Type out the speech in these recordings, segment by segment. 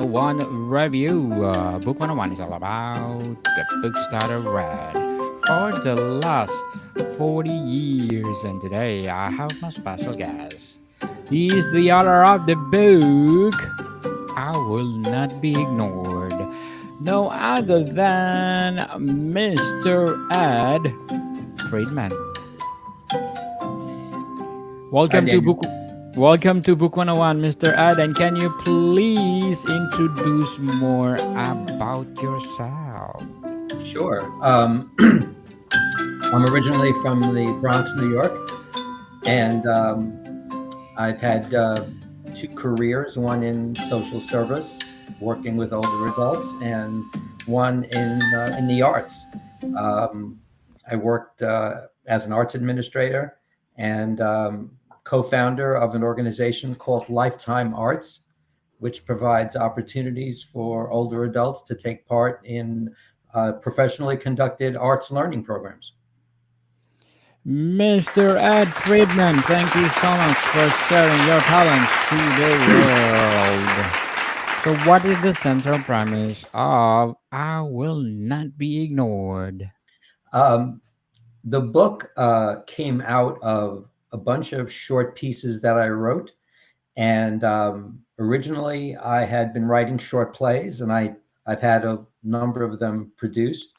101 review. Book 101 is all about the books that I read for the last 40 years. And today I have my special guest. He is the author of the book I Will Not Be Ignored. No other than Mr. Ed Friedman. Hi, Welcome to Daniel. Book 101, Mr. Ed, and can you please introduce more about yourself? Sure. I'm originally from the Bronx, New York, and I've had two careers, one in social service, working with older adults, and one in the arts. Um, I worked as an arts administrator and co-founder of an organization called Lifetime Arts, which provides opportunities for older adults to take part in professionally conducted arts learning programs. Mr. Ed Friedman, thank you so much for sharing your talents to the world. So, what is the central premise of I Will Not Be Ignored? Um, the book came out of a bunch of short pieces that I wrote. And originally, I had been writing short plays, and I've had a number of them produced.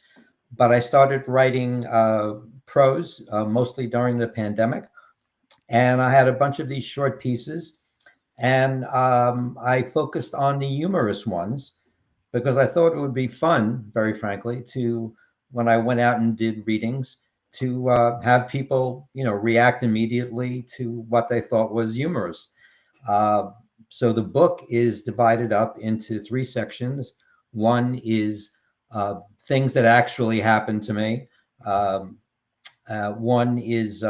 But I started writing prose mostly during the pandemic, and I had a bunch of these short pieces, and I focused on the humorous ones because I thought it would be fun, very frankly, to when I went out and did readings to have people, react immediately to what they thought was humorous. Uh, so the book is divided up into three sections. One is things that actually happened to me. Um, One is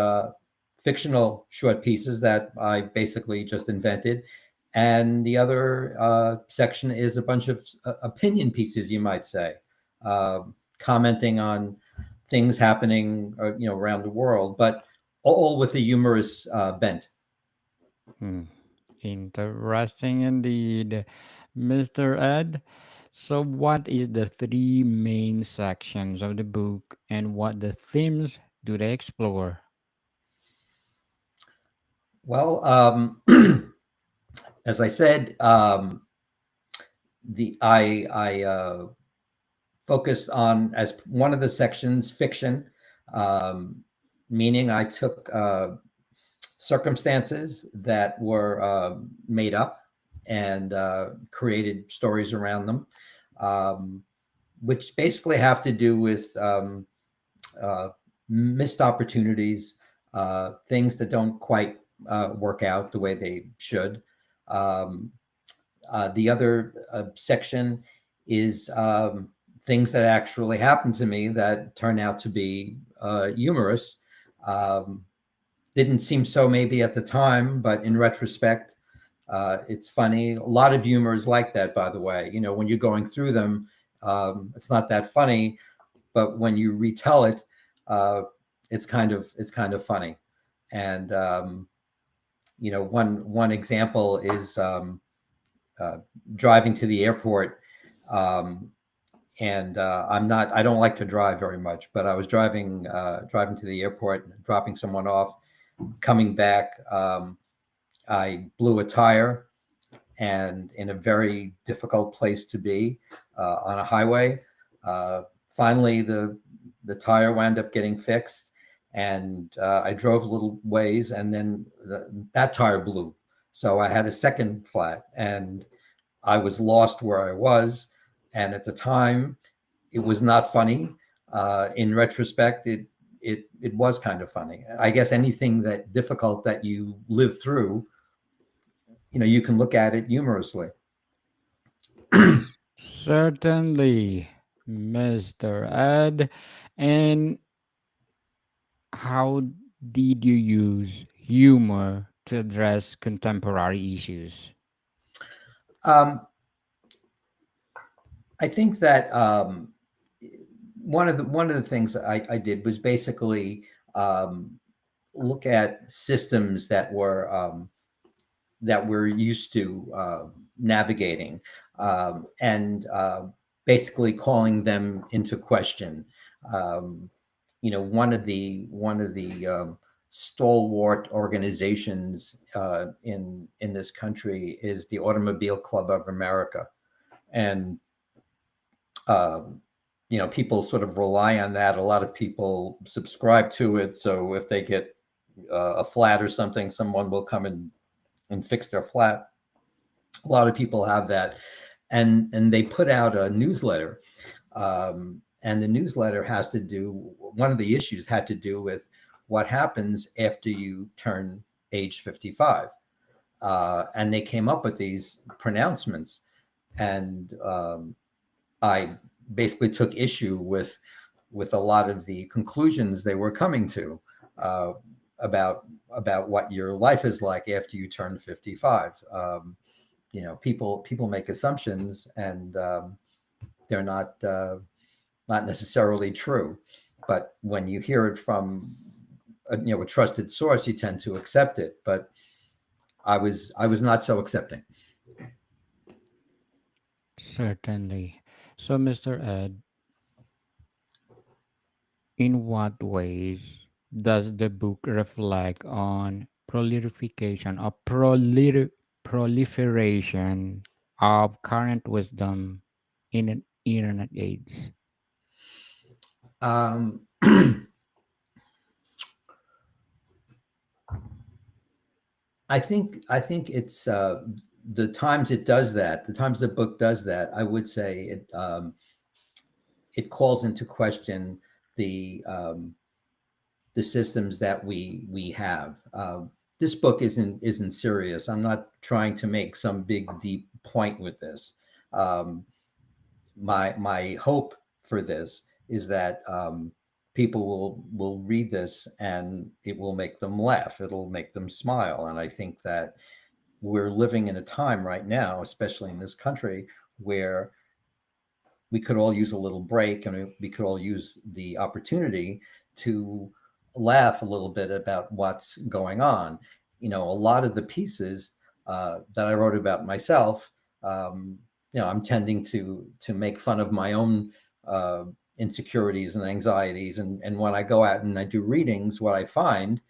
fictional short pieces that I basically just invented. And the other section is a bunch of opinion pieces, you might say, uh, commenting on things happening, around the world, but all with a humorous bent. Hmm, interesting indeed, Mr. Ed. So, what is the three main sections of the book and what the themes do they explore? Well, as I said, the I focused on as one of the sections fiction, um, meaning I took circumstances that were made up and created stories around them, um, which basically have to do with uh, missed opportunities, things that don't quite work out the way they should. Um, the other section is things that actually happened to me that turn out to be humorous. Um, didn't seem so maybe at the time, but in retrospect, it's funny. A lot of humor is like that, by the way. When you're going through them, it's not that funny, but when you retell it, uh, it's kind of funny. And one example is uh, driving to the airport. Um, and I don't like to drive very much, but I was driving to the airport, dropping someone off, coming back. I blew a tire, and in a very difficult place to be on a highway. Finally, the tire wound up getting fixed, and I drove a little ways, and then that tire blew. So I had a second flat, and I was lost where I was. And at the time, it was not funny. In retrospect, it was kind of funny. I guess anything that difficult that you live through, you can look at it humorously. Certainly, Mr. Ed. And how did you use humor to address contemporary issues? Um, I think that one of the things I did was basically look at systems that were that we're used to navigating, and basically calling them into question. Um, one of the stalwart organizations in this country is the Automobile Club of America, and um, people sort of rely on that. A lot of people subscribe to it, so if they get a flat or something, someone will come and fix their flat. A lot of people have that, and they put out a newsletter, and the newsletter has to do. One of the issues had to do with what happens after you turn age 55, and they came up with these pronouncements, and I basically took issue with a lot of the conclusions they were coming to, uh, about what your life is like after you turn 55. People make assumptions, and they're not necessarily true. But when you hear it from a trusted source, you tend to accept it. But I was not so accepting. Certainly. So, Mr. Ed, in what ways does the book reflect on proliferation or proliferation of current wisdom in an internet age? Um, I think it's the times it does that. The times the book does that, I would say it calls into question the the systems that we have. This book isn't serious. I'm not trying to make some big deep point with this. Um, my hope for this is that people will read this and it will make them laugh. It'll make them smile. And I think that we're living in a time right now, especially in this country, where we could all use a little break, and we could all use the opportunity to laugh a little bit about what's going on. A lot of the pieces that I wrote about myself, um, I'm tending to make fun of my own uh, insecurities and anxieties. And when I go out and I do readings, what I find,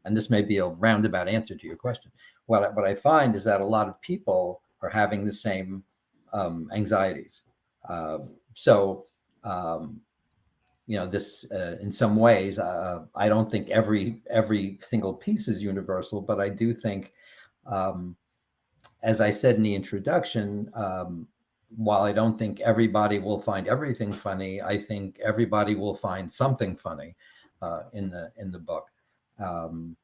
and this may be a roundabout answer to your question, what I find is that a lot of people are having the same anxieties. So, um, this in some ways, I don't think every single piece is universal, but I do think, um, as I said in the introduction, while I don't think everybody will find everything funny, I think everybody will find something funny in the book. Um,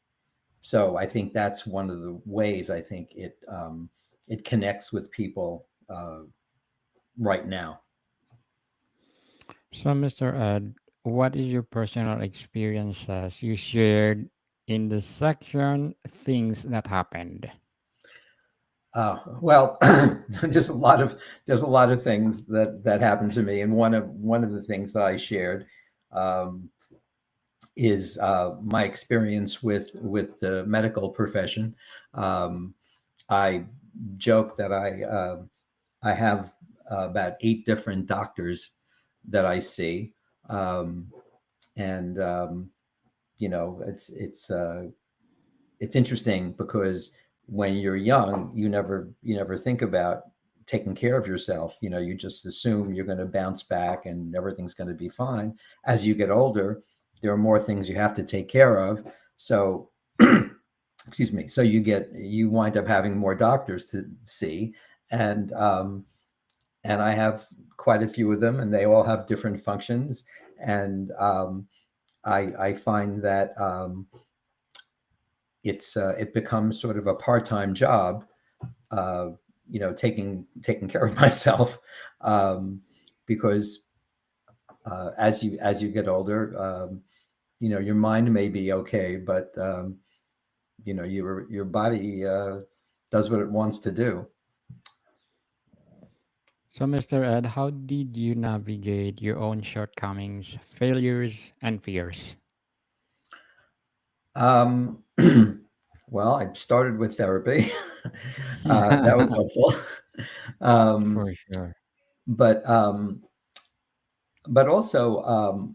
so I think that's one of the ways I think it connects with people right now. So, Mr. Ed, what is your personal experiences you shared in the section things that happened? Well, just a lot of there's a lot of things that happened to me, and one of the things that I shared um, is my experience with the medical profession. Um, I joke that I have about 8 different doctors that I see, um, and it's interesting because when you're young, you never think about taking care of yourself. You just assume you're going to bounce back and everything's going to be fine. As you get older, there are more things you have to take care of. So, excuse me. So you wind up having more doctors to see, and and I have quite a few of them, and they all have different functions. And I find that it becomes sort of a part-time job, uh, taking care of myself, um, because as you get older, your mind may be okay, but your body does what it wants to do. So, Mr. Ed, how did you navigate your own shortcomings, failures, and fears? Um, well, I started with therapy. That was helpful. um, For sure. but but also,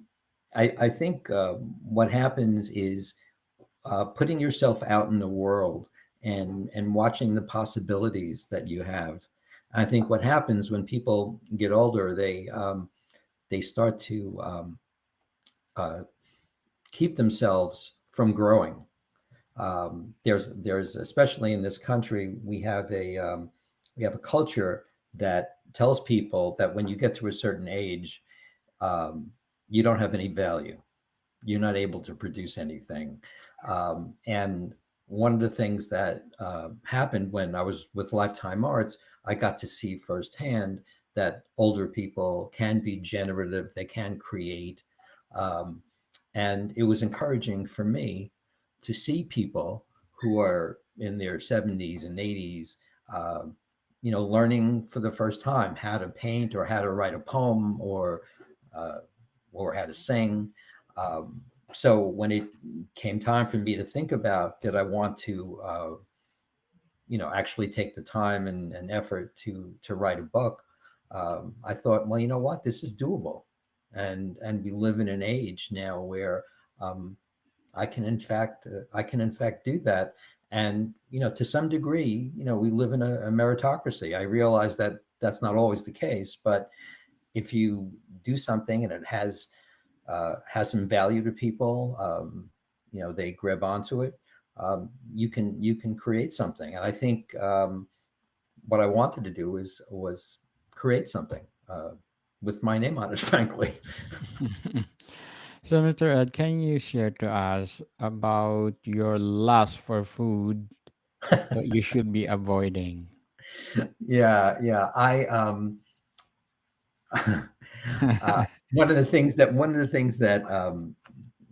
I think what happens is putting yourself out in the world and watching the possibilities that you have. I think what happens when people get older, they start to uh, keep themselves from growing. There's especially in this country, we have a culture that tells people that when you get to a certain age, um, you don't have any value. You're not able to produce anything. And one of the things that happened when I was with Lifetime Arts, I got to see firsthand that older people can be generative, they can create. Um, and it was encouraging for me to see people who are in their 70s and 80s, learning for the first time how to paint or how to write a poem uh, or how to sing. Um, so when it came time for me to think about, did I want to, actually take the time and effort to write a book, I thought, well, you know what, this is doable, and we live in an age now where um, I can in fact do that. And to some degree, we live in a meritocracy. I realize that that's not always the case, but if you do something and it has some value to people, they grab onto it. You can create something, and I think what I wanted to do was create something with my name on it. Frankly, So, Mr. Ed, can you share to us about your lust for food that you should be avoiding? yeah, yeah. One of the things that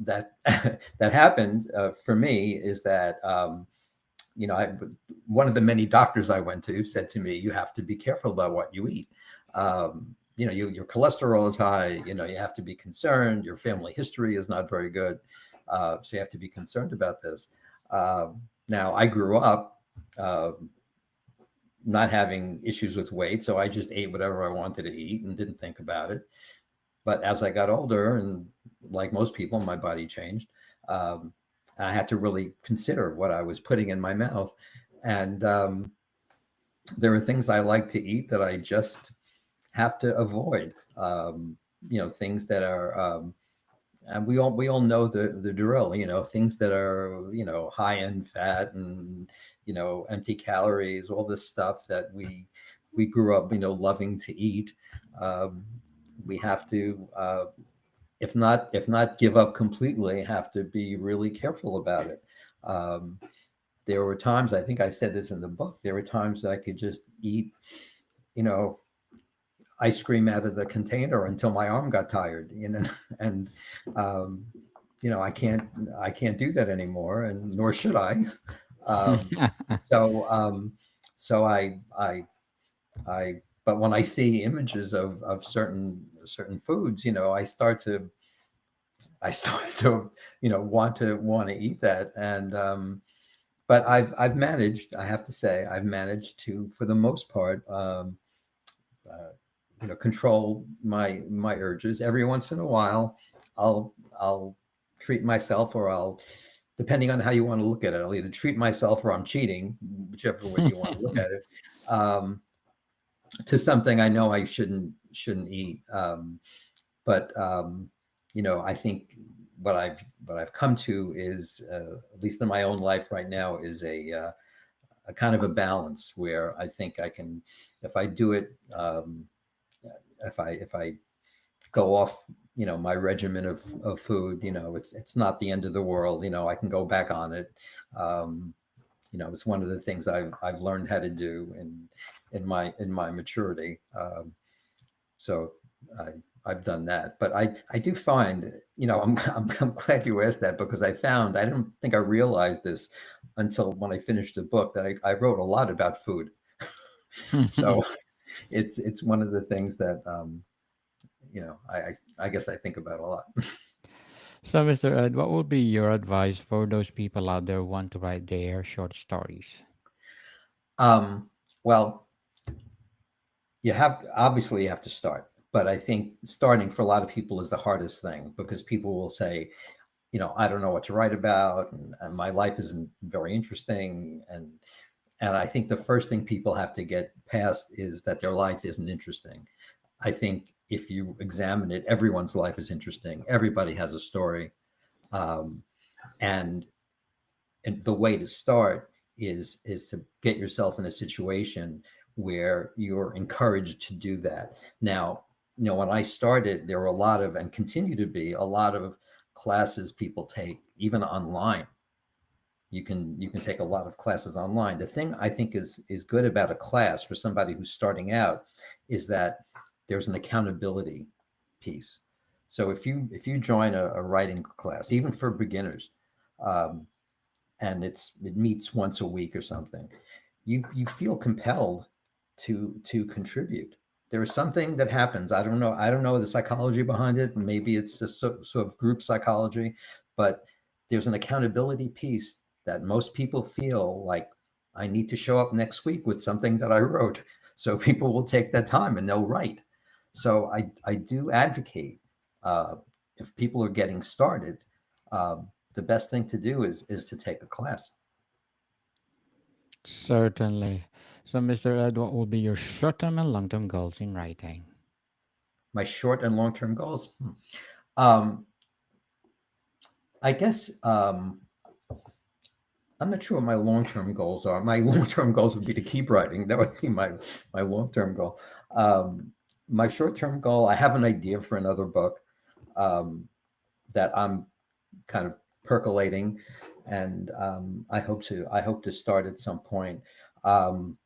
that happened for me is that I one of the many doctors I went to said to me, "You have to be careful about what you eat. Your cholesterol is high. You have to be concerned. Your family history is not very good, so you have to be concerned about this." Now, I grew up uh, not having issues with weight, so I just ate whatever I wanted to eat and didn't think about it. But as I got older, and like most people, my body changed. Um, I had to really consider what I was putting in my mouth. And there are things I like to eat that I just have to avoid. Things that are, and we all know the drill. Things that are high end fat and empty calories, all this stuff that we grew up loving to eat. Um, we have to if not give up completely, have to be really careful about it. Um, there were times, I think I said this in the book, there were times I could just eat, you know, ice cream out of the container until my arm got tired, and um, I can't do that anymore, and nor should I. Um, so so I but when I see images of certain foods, I start to want to eat that. And but I've managed, I have to say, I've managed to, for the most part, uh, control my urges. Every once in a while, I'll treat myself, or I'll, depending on how you want to look at it, I'll either treat myself or I'm cheating, whichever way you want to look at it, um, to something I know I shouldn't eat. But I think what I've come to is, at least in my own life right now, is a kind of a balance where I think I can, if I do it, if I go off, my regimen of food, it's not the end of the world. I can go back on it. Um, it's one of the things I've learned how to do in my maturity. So I, I've done that, but I do find, I'm glad you asked that, because I didn't think I realized this until when I finished the book, that I wrote a lot about food. So it's one of the things that I guess I think about a lot. So, Mr. Ed, what would be your advice for those people out there who want to write their short stories? Um, well, you have obviously you have to start, but I think starting for a lot of people is the hardest thing because people will say, I don't know what to write about, and my life isn't very interesting, and I think the first thing people have to get past is that their life isn't interesting. I think if you examine it, everyone's life is interesting. Everybody has a story, um, and and the way to start is to get yourself in a situation where you're encouraged to do that. Now, when I started, there were a lot of, and continue to be a lot of classes people take, even online. You can take a lot of classes online. The thing I think is good about a class for somebody who's starting out is that there's an accountability piece. So if you join a writing class, even for beginners, um, and it meets once a week or something, you feel compelled to contribute. There is something that happens. I don't know the psychology behind it. Maybe it's just sort of group psychology, but there's an accountability piece that most people feel like I need to show up next week with something that I wrote. So people will take that time and they'll write. So I do advocate, uh, if people are getting started, the best thing to do is to take a class. Certainly. So, Mr. Ed, what will be your short-term and long-term goals in writing? My short and long term goals. Um, I guess I'm not sure what my long term goals are. My long term goals would be to keep writing. That would be my long term goal. Um, my short term goal. I have an idea for another book, um, that I'm kind of percolating, and I hope to start at some point. Um,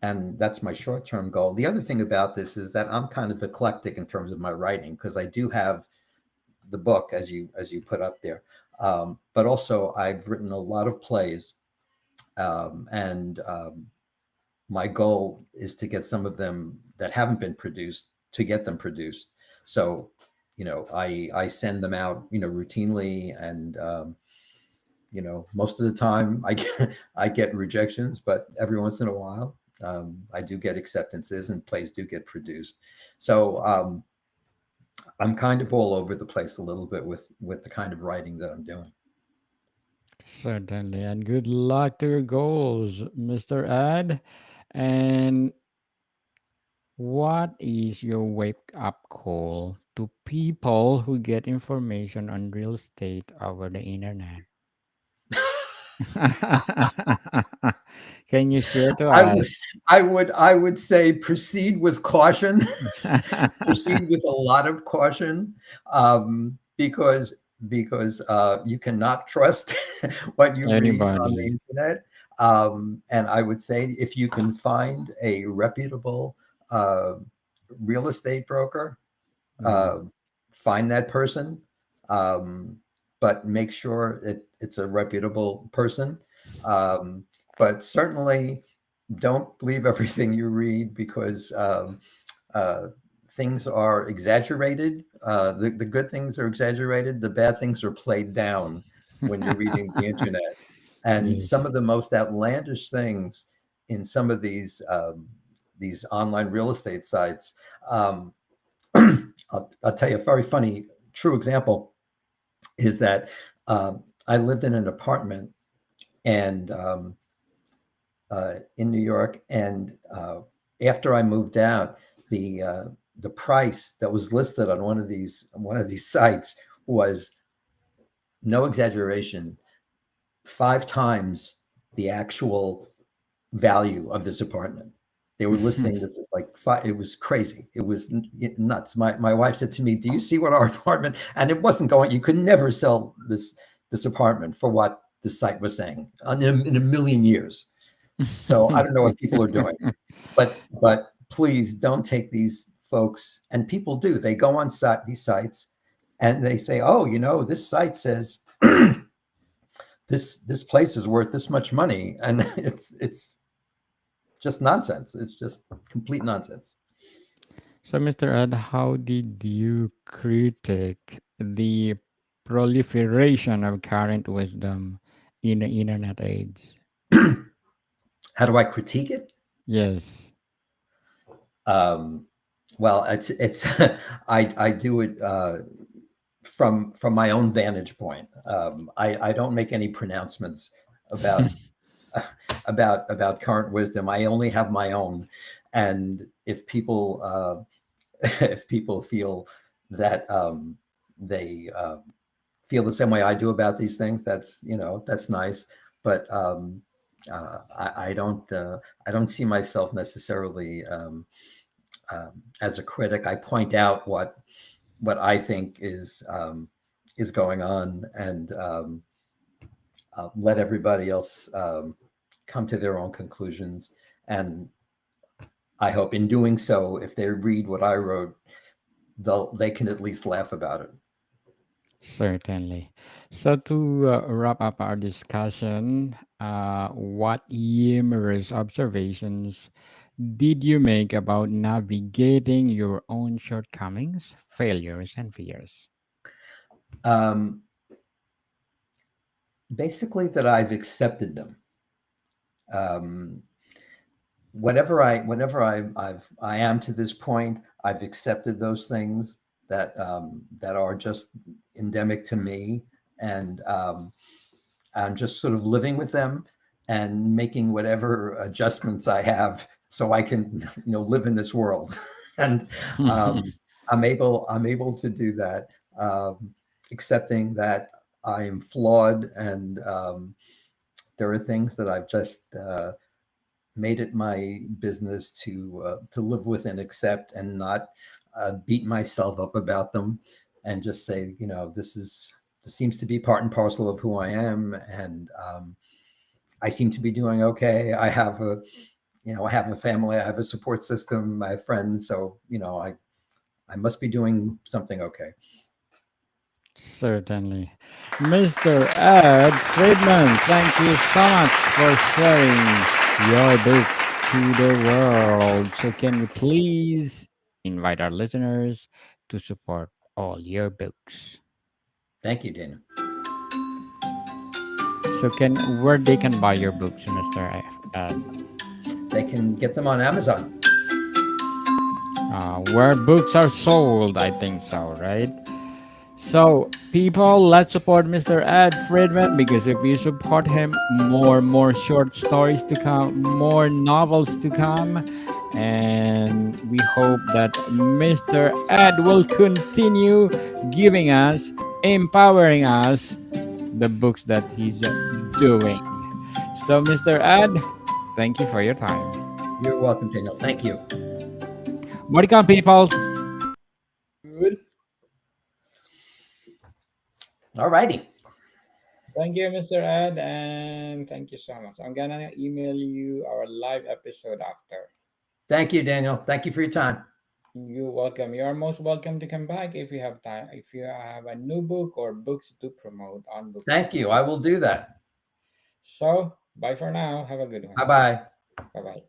and that's my short term goal. The other thing about this is that I'm kind of eclectic in terms of my writing because I do have the book as you put up there, but also I've written a lot of plays, and my goal is to get some of them that haven't been produced to get them produced. So, I send them out, routinely, and most of the time I get rejections, but every once in a while, I do get acceptances, and plays do get produced. So, I'm kind of all over the place a little bit with the kind of writing that I'm doing. Certainly. And good luck to your goals, Mr. Ed. And what is your wake up call to people who get information on real estate over the internet? Can you share to I would us? I would say proceed with caution. Proceed with a lot of caution, because you cannot trust what you read on the Anybody? internet. And I would say if you can find a reputable uh, real estate broker, Mm. uh, find that person, um, but make sure it's a reputable person. Um, but certainly don't believe everything you read because uh, things are exaggerated. The good things are exaggerated. The bad things are played down when you're reading the internet. And Yes. some of the most outlandish things in some of these online real estate sites. Um, I'll tell you a very funny, true example is that I lived in an apartment and in New York, and after I moved out, the price that was listed on one of these sites was, no exaggeration, 5 times the actual value of this apartment. They were listing this as like five. It was crazy. It was nuts. My wife said to me, "Do you see what our apartment?" And it wasn't going. You could never sell this apartment for what the site was saying in a million years. So I don't know what people are doing, but please don't take these folks. And people do. They go on these sites, and they say, "Oh, this site says this place is worth this much money," and it's just nonsense. It's just complete nonsense. So, Mr. Ed, how did you critique the proliferation of current wisdom in the internet age? How do I critique it? Yes. Um, well, it's I do it from my own vantage point. I don't make any pronouncements about about current wisdom. I only have my own, and if people if people feel that they feel the same way I do about these things, that's that's nice. But I don't see myself necessarily as a critic. I point out what I think is going on, and let everybody else come to their own conclusions. And I hope in doing so, if they read what I wrote, they can at least laugh about it. Certainly. So to wrap up our discussion, what humorous observations did you make about navigating your own shortcomings, failures, and fears? Um, Basically, that I've accepted them. Um, I am to this point, I've accepted those things that are just endemic to me, and I'm just sort of living with them and making whatever adjustments I have so I can live in this world. And um, I'm able to do that, accepting that I am flawed, and there are things that I've just made it my business to live with and accept, and not beat myself up about them, and just say, this seems to be part and parcel of who I am, and I seem to be doing okay. I have a family, I have a support system, I have friends, so I must be doing something okay. Certainly. Mr. Ed Friedman, thank you so much for sharing your book to the world. So, can you please invite our listeners to support all your books? Thank you, Dana. So, can where they can buy your books, Mr. Ed? They can get them on Amazon. Where books are sold, I think so, right? So, people, let's support Mr. Ed Friedman because if you support him, more short stories to come, more novels to come, and we hope that Mr. Ed will continue giving us, empowering us, the books that he's doing. So, Mr. Ed, thank you for your time. You're welcome, Daniel. Thank you. Welcome, people. Good. All righty. Thank you, Mr. Ed, and thank you so much. I'm gonna email you our live episode after. Thank you, Daniel. Thank you for your time. You're welcome. You are most welcome to come back if you have time. If you have a new book or books to promote on Book One. Thank you. I will do that. So, bye for now. Have a good Bye one. bye. Bye bye.